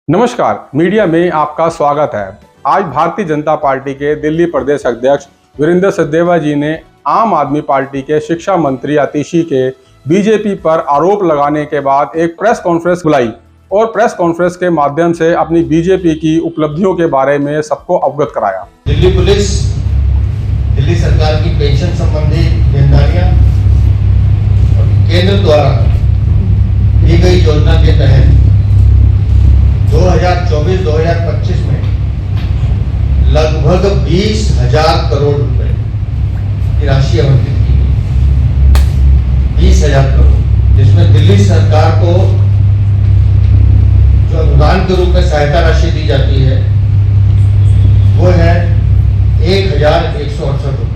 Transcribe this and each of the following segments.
नमस्कार, मीडिया में आपका स्वागत है। आज भारतीय जनता पार्टी के दिल्ली प्रदेश अध्यक्ष वीरेंद्र सचदेवा जी ने आम आदमी पार्टी के शिक्षा मंत्री आतिशी के बीजेपी पर आरोप लगाने के बाद एक प्रेस कॉन्फ्रेंस बुलाई और प्रेस कॉन्फ्रेंस के माध्यम से अपनी बीजेपी की उपलब्धियों के बारे में सबको अवगत कराया। दिल्ली पुलिस, दिल्ली सरकार की पेंशन संबंधी देनदारियां और केंद्र द्वारा दी गई योजना के तहत 2024-2025 में लगभग 20,000 करोड़ रुपए की राशि आवंटित की गई। 20,000 करोड़, जिसमें दिल्ली सरकार को जो अनुदान के रूप में सहायता राशि दी जाती है वो है 1,168 रुपए।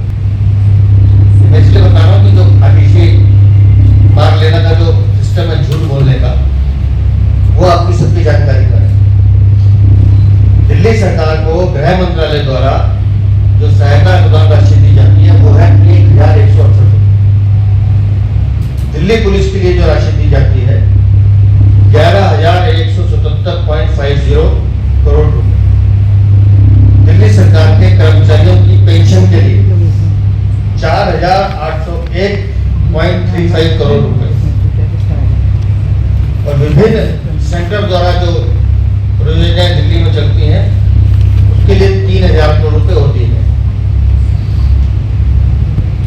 मैं इसलिए बता रहा हूँ कि जो आतिशी मार लेने का जो सिस्टम है झूठ बोलने का, वो आपकी सबकी जानकारी पर है। दिल्ली सरकार को गृह मंत्रालय द्वारा जो सहायता अनुदान राशि दी जाती है वो है 1,168 रुपए। दिल्ली पुलिस के लिए जो राशि दी जाती है 11,177.50 करोड़ रुपए। दिल्ली सरकार के कर्मचारियों की पेंशन के लिए 4,801.35 करोड़ रुपए और विभिन्न सेंटर द्वारा जो परियोजनाएं दिल्ली में चलती हैं उसके लिए 3,000 करोड़ रुपए होती है।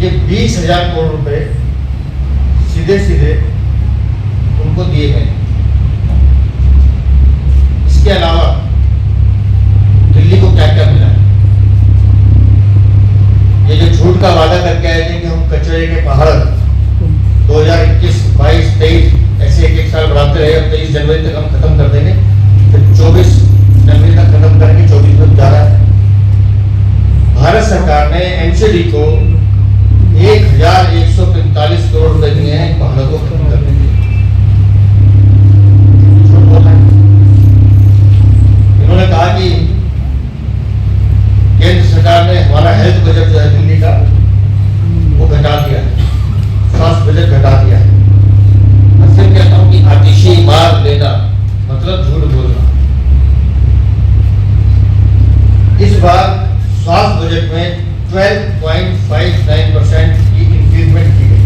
ये 20,000 करोड़ रुपए सीधे सीधे उनको दिए गए। इसके अलावा दिल्ली को क्या क्या मिला? ये जो झूठ का वादा करके आए थे कि हम कचरे के पहाड़ 2021, 22, 23 ऐसे एक साल बढ़ाते रहे, अब 23 जनवरी तक हम खत्म कर देंगे, फिर 24 जनवरी तक खत्म करेंगे, 24 में जा रहा है। भारत सरकार ने एनसीडी को 1,145 करोड़ रुपए दिए हैं पहाड़ों को खत्म करने के लिए। इन्होंने कहा कि केंद्र सरकार ने हमारा हेल्थ बजट जो है दिल्ली का वो घटा दिया है, स्वास्थ्य बजट घटा दिया है। मैं सिर्फ कहता हूं कि आतिशी मार लेना मतलब झूठ बोलना। इस बार स्वास्थ्य बजट में 12.59% की इंक्रीजमेंट की गई।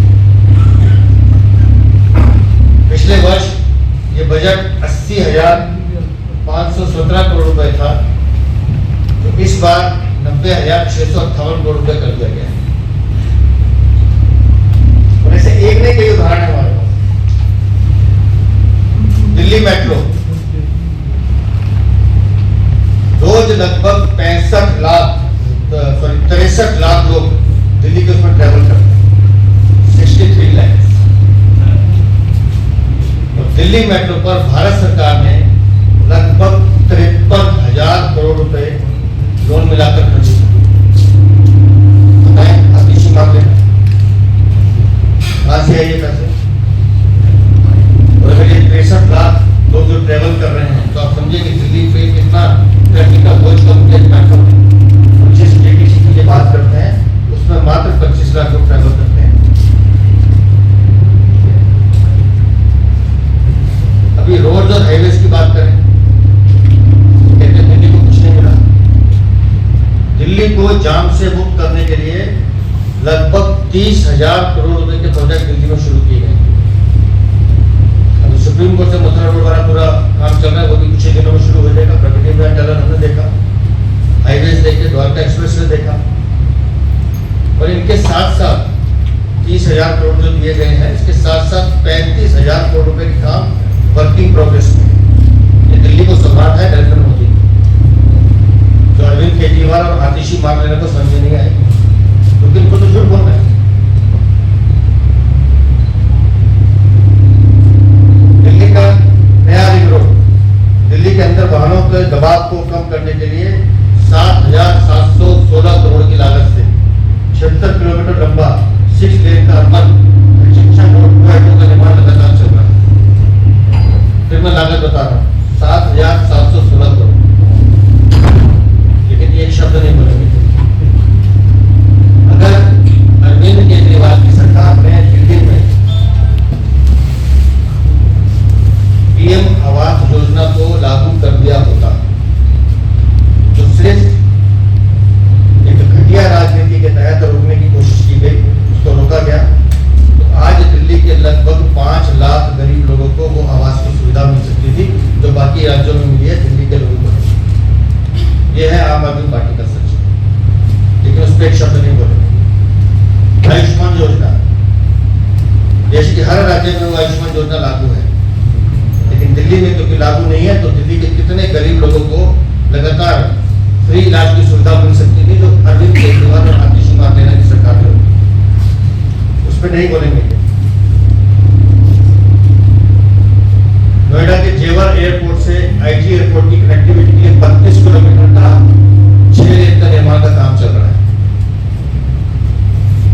पिछले वर्ष ये बजट 80,517 करोड़ रुपए था, तो इस बार 90,658 करोड़ रुपए कर दिया गया है। और ऐसे एक नहीं कई उदाहरण है हमारे पास। दिल्ली मेट्रो रोज लगभग 63 लाख लोग दिल्ली के उसमें ट्रैवल करते हैं, 63 लाख। और दिल्ली मेट्रो पर भारत सरकार ने लगभग 53,000 करोड़ रुपए लोन मिलाकर खर्च किया। बताएं आतिशी मांग लेना कहां से है ये पैसे? और अगर ये 63 लाख लोग जो ट्रेवल कर रहे हैं तो आप समझिए कि दिल्ली पे कितना ट्रैफिक का बोझ कम किया जाता है। जिस डीटीसी की बात करते हैं उसमें मात्र 25 लाख लोग ट्रैवल करते हैं। अभी रोड और हाईवेज की बात करें, कहते दिल्ली को कुछ नहीं मिला। दिल्ली को जाम से मुक्त करने के लिए लगभग 30,000 करोड़ रुपए के प्रोजेक्ट दिल्ली में शुरू किए गए। सुप्रीम कोर्ट से मथुरा रोड वाला पूरा काम चल रहा है, वो भी कुछ ही दिनों में शुरू हो जाएगा। प्रगति में टनल हमने देखा, हाईवेज देखे, द्वारका एक्सप्रेस वे देखा। और इनके साथ साथ 30,000 करोड़ जो दिए गए हैं, इसके साथ साथ 35,000 करोड़ रुपए के काम वर्किंग प्रोग्रेस में। ये दिल्ली को सम्राट है नरेंद्र मोदी, जो अरविंद केजरीवाल और आतिशी मार लेने को समझ नहीं आए, क्योंकि इनको तो झूठ बोल रहे हैं। दिल्ली का नया रिंग रोड, दिल्ली के अंदर वाहनों के दबाव को कम करने के लिए 7,716 करोड़ की लागत से 76 किलोमीटर लंबा 6 लेन का अर्बन एक्सटेंशन रोड का निर्माण लगातार चल रहा है। फिर मैं लागत बता रहा हूँ, 7,716 करोड़, लेकिन एक शब्द नहीं बोलेंगे। से नहीं बोलेंगे। आयुष्मान योजना, देश के हर राज्य में वो आयुष्मान योजना लागू है, लेकिन दिल्ली में क्योंकि लागू नहीं है, तो दिल्ली के कितने गरीब लोगों को लगातार फ्री इलाज की सुविधा मिल सकती थी, जो अरविंद केजरीवाल और आतिश कुमार नैना की सरकार में होती। उस पर नहीं बोलेंगे। नोएडा के जेवर एयरपोर्ट से आईजी एयरपोर्ट की कनेक्टिविटी के लिए 32 किलोमीटर का 6 लेन का निर्माण का काम चल रहा है।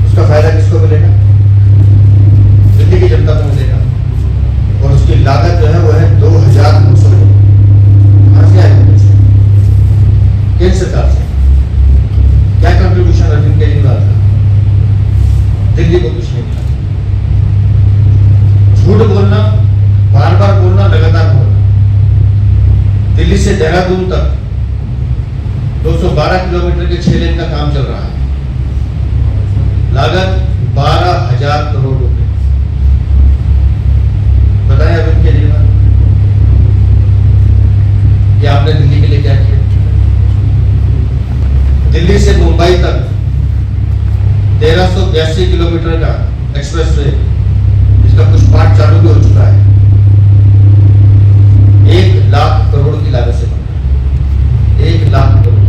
उसका फायदा किसको मिलेगा? दिल्ली की जनता को मिलेगा, और उसकी लागत जो है वो है 2,900 करोड़। कहां से आएगा? केंद्र सरकार से। क्या कंट्रीब्यूशन अरविंद केजरीवाल का? दिल्ली को कुछ नहीं मिला। झूठ बोलना, बार बार बोलना, लगातार बोलना। दिल्ली से देहरादून तक 212 किलोमीटर के 6 लेन का काम चल रहा है। लागत 12,000 करोड़ रुपए। बताएं अरविंद केजरीवाल कि आपने दिल्ली के लिए क्या किया? दिल्ली से मुंबई तक 1382 किलोमीटर का एक्सप्रेसवे, जिसका कुछ पार्ट चालू भी हो चुका है, 1 लाख करोड़ की लागत से बना। 1 लाख करोड़।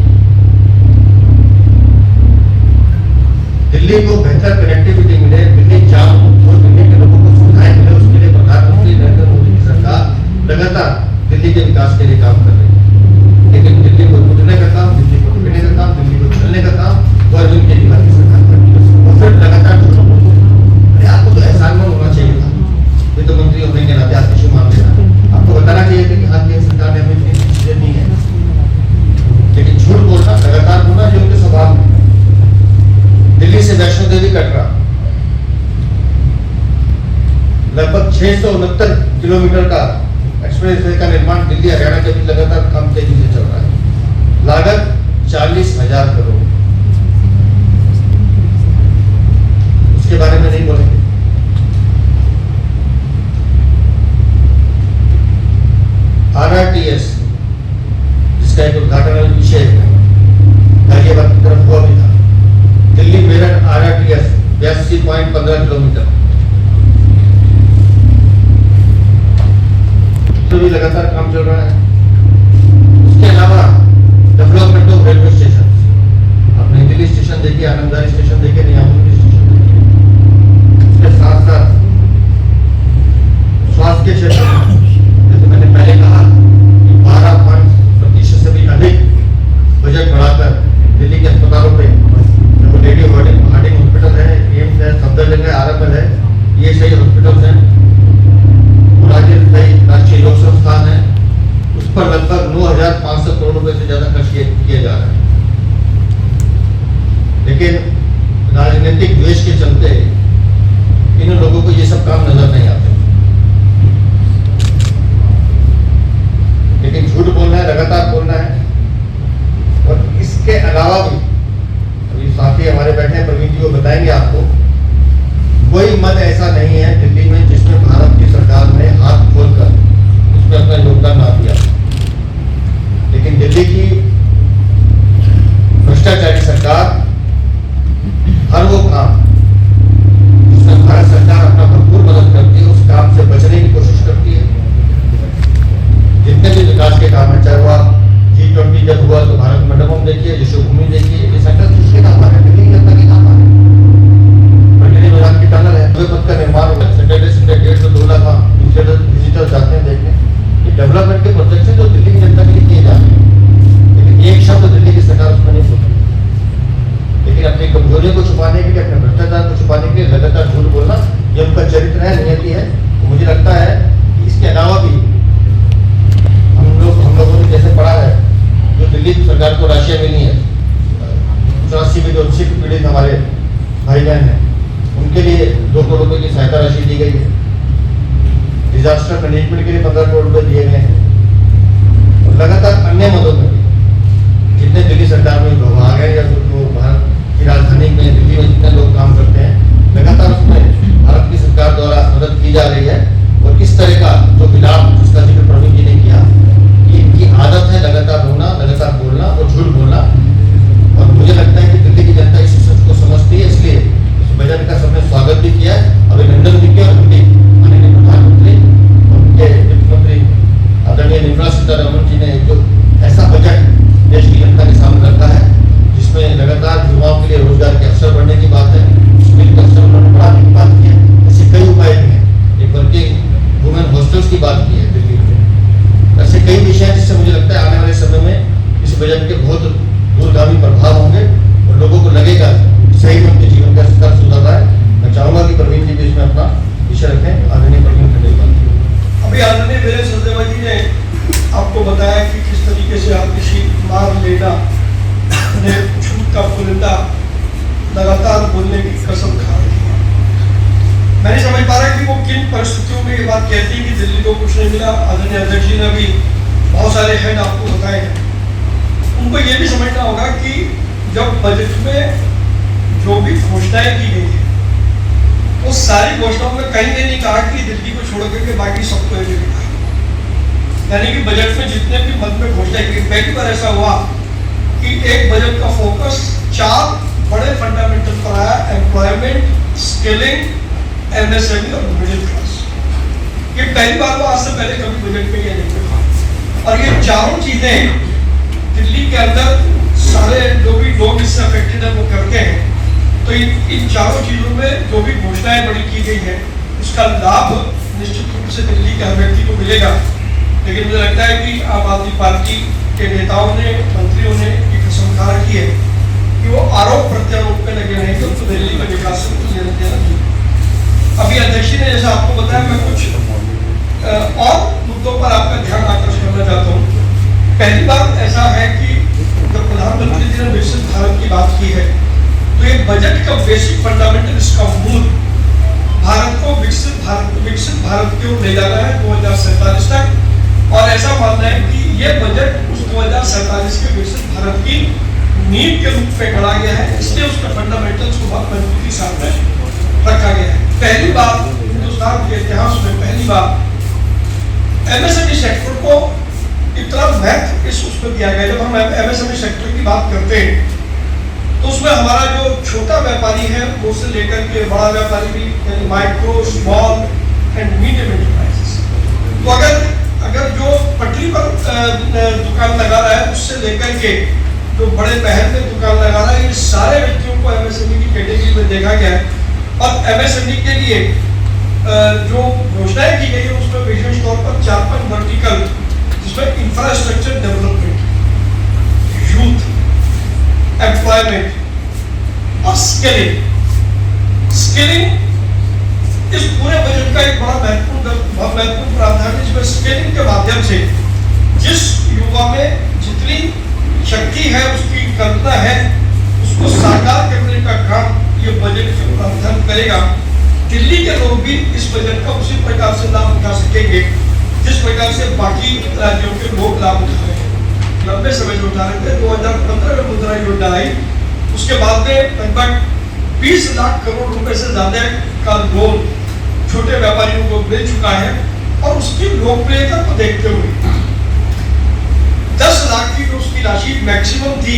दिल्ली को बेहतर कनेक्टिविटी मिले, दिल्ली जाम और दिल्ली के लोगों को सुविधाएं मिले, उसके लिए प्रधानमंत्री नरेंद्र मोदी की सरकार लगातार दिल्ली के विकास के लिए काम कर रही है। लेकिन दिल्ली को लूटने का काम, दिल्ली को लूटने का काम, दिल्ली को चलने का काम वो अरविंद केजरीवाल की सरकार करती है। और फिर लगातार अरे आपको तो एहसानमंद होना चाहिए था, वित्त मंत्री होने के नाते आतिश कुमार नैना, आपको बताना चाहिए था कि हाँ, केंद्र सरकार ने हमें इतनी चीजें दी है। लेकिन झूठ बोलना, लगातार बोलना, जो उनके स्वभाव में। दिल्ली से वैष्णो देवी कटरा लगभग 669 किलोमीटर का एक्सप्रेसवे का निर्माण दिल्ली हरियाणा के बीच लगातार कम तेजी से चल रहा है। लागत 40,000 करोड़। उसके बारे में नहीं बोलेंगे। RRTS, जिसका एक उद्घाटन अभिषेक गाजियाबाद की तरफ हुआ भी था। दिल्ली मेरठ RRTS 82.15 किलोमीटर, तो भी लगातार काम चल रहा है। उसके अलावा डेवलपमेंट ऑफ रेलवे स्टेशन, आपने दिल्ली स्टेशन देखिए, आनंदविहार स्टेशन देखिए, नियामुद्दीन स्टेशन देखिए। उसके साथ साथ स्वास्थ्य के क्षेत्र में, जैसे मैंने पहले कहा, 12% से भी अधिक बजट बढ़ाकर दिल्ली के अस्पतालों पे, रेडियो हार्डिंग हॉस्पिटल है, एम्स है, सफदरजंग है, आरएमएल है, ये सही हॉस्पिटल्स हैं। राष्ट्रीय योग संस्थान है, उस पर लगभग 9,500 करोड़ रुपए से ज्यादा खर्च किया जा रहा है। लेकिन राजनीतिक द्वेष के चलते इन लोगों को ये सब काम नजर नहीं आते। लेकिन झूठ बोलना है, लगातार बोलना है। और इसके अलावा भी अभी साथी हमारे बैठे हैं, प्रवीण जी, वो बताएंगे आपको, कोई मत ऐसा नहीं है दिल्ली में जिसमें भारत की सरकार ने हाथ खोलकर उसमें अपना योगदान ना दिया। लेकिन दिल्ली की भ्रष्टाचारी सरकार हर वो काम जिसमें भारत सरकार अपना भरपूर मदद करती है, उस काम से बचने की कोशिश करती है। जितने भी विकास के काम है, चाहे वो आप G20 जब हुआ तो भारत मंडपम देखिए, यशोभूमि देखिए, ये सेंटर किसके काम है? दिल्ली की जनता के काम है। की टनल है, पथ का निर्माण हुआ, सैटरडे संडे 1.5 से 2 लाख विजिटर्स जाते हैं देखने। ये डेवलपमेंट के प्रोजेक्ट हैं जो दिल्ली की जनता के लिए किए जाते हैं, लेकिन एक शब्द दिल्ली की सरकार उसमें नहीं बोलती। लेकिन अपनी कमजोरियों को छुपाने के लिए, अपने भ्रष्टाचार को छुपाने के लिए लगातार झूठ बोलना, ये उनका चरित्र है, नियति है। तो मुझे लगता है कि इसके अलावा भी हम लोगों ने जैसे पढ़ा है, जो दिल्ली सरकार को राशियां मिली है, 84 में जो सिख पीड़ित हमारे भाई बहन हैं, उनके लिए 2 करोड़ रुपए की सहायता राशि दी गई है। डिजास्टर मैनेजमेंट के लिए 15 करोड़ रुपए दिए गए हैं। और लगातार अन्य मदों में भी जितने दिल्ली सरकार में विभाग है या जो भारत की राजधानी में, दिल्ली में जितने लोग काम करते हैं, लगातार उसमें भारत की सरकार द्वारा मदद की जा रही है। और इस तरह का जो विलाप जिसका जिक्र प्रवीण जी ने किया, कि इनकी आदत है लगातार रोना, लगातार बोलना और झूठ बोलना। और मुझे लगता है कि दिल्ली की जनता इस सच को लगातार बोलने की कसम खा रही है। मैं नहीं समझ पा रहा कि वो किन परिस्थितियों में ये बात कहती है कि दिल्ली को कुछ नहीं मिला। आदरणीय अध्यक्ष जी ने भी बहुत सारे हेड आपको बताए हैं। उनको ये भी समझना होगा कि जब बजट में जो भी घोषणाएं की गई है, वो सारी घोषणाओं में कहीं नहीं कहा कि दिल्ली को छोड़ करके बाकी सबको ये लिखा है। यानी कि बजट में जितने भी मद में घोषणाएं की, पहली बार ऐसा हुआ कि एक बजट का फोकस 4 बड़े फंडामेंटल पर आया: एम्प्लॉयमेंट, स्किलिंग, एमएसएमई और मिडिल क्लास। ये पहली बार हुआ, आज से पहले कभी बजट में ये नहीं था। और ये चारों चीजें दिल्ली के अंदर सारे जो भी लोग इससे अफेक्टेड है वो करते हैं। तो इन चारों चीजों में जो भी घोषणाएं बड़ी की गई है, उसका लाभ निश्चित रूप से दिल्ली के हर व्यक्ति को मिलेगा। लेकिन मुझे लगता है कि आम आदमी पार्टी के नेताओं ने, मंत्रियों ने ये कसम खा रखी है कि वो आरोप प्रत्यारोप पे लगे रहेंगे, तो दिल्ली में विकास से कुछ लेना देना नहीं। अभी अध्यक्ष जी ने जैसा आपको बताया, मैं कुछ और मुद्दों पर आपका ध्यान आकर्षित करना चाहता हूँ। पहली बात ऐसा है कि जब प्रधानमंत्री जी ने विकसित भारत की बात की है, तो ये बजट का बेसिक फंडामेंटल, इसका मूल भारत को विकसित भारत की ओर ले जाना है 2047 तक। और ऐसा मानना है कि ये बजट उस 2047 के विकसित भारत की नींव के रूप में गढ़ा गया है, इसलिए उसके फंडामेंटल्स को बहुत मजबूती सामने रखा गया है। पहली बार हिंदुस्तान के इतिहास में पहली बार एमएसएमई सेक्टर को इतना महत्व इस उसमें दिया गया। जब हम एमएसएमई सेक्टर की बात करते हैं तो उसमें हमारा जो छोटा व्यापारी है वो से लेकर के बड़ा व्यापारी भी, यानी micro, small and medium enterprises. तो अगर जो पटरी पर दुकान लगा रहा है उससे लेकर के जो बड़े महल में दुकान लगा रहा है, ये सारे व्यक्तियों को एमएसएमई की कैटेगरी में देखा गया है। और एमएसएमई के लिए जो घोषणाएं की गई है उसमें विशेष तौर पर 4-5 वर्टिकल, जिसमें इंफ्रास्ट्रक्चर डेवलपमेंट, यूथ एम्प्लॉयमेंट और स्किलिंग इस पूरे बजट का एक बड़ा महत्वपूर्ण प्रावधान है, जिसमें स्किलिंग के माध्यम से जिस युवा में जितनी शक्ति है, उसकी कल्पना है, उसको साकार करने का काम ये बजट के प्रावधान करेगा। दिल्ली के लोग भी इस बजट का उसी प्रकार से लाभ उठा सकेंगे जिस प्रकार से बाकी राज्यों के लोग लाभ उठा रहे हैं। लंबे समय से उठा रहे थे। 2015 में मुद्रा योजना आई, उसके बाद में लगभग 20 लाख करोड़ रुपए से ज्यादा का लोन छोटे व्यापारियों को मिल चुका है। और उसकी लोकप्रियता को देखते हुए 10 लाख की जो उसकी राशि मैक्सिमम थी,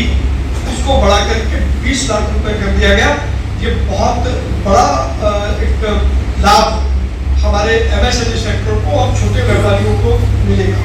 उसको बढ़ा करके 20 लाख रुपए कर दिया गया। ये बहुत बड़ा एक लाभ हमारे एमएसएमई सेक्टर को और छोटे व्यापारियों को मिलेगा।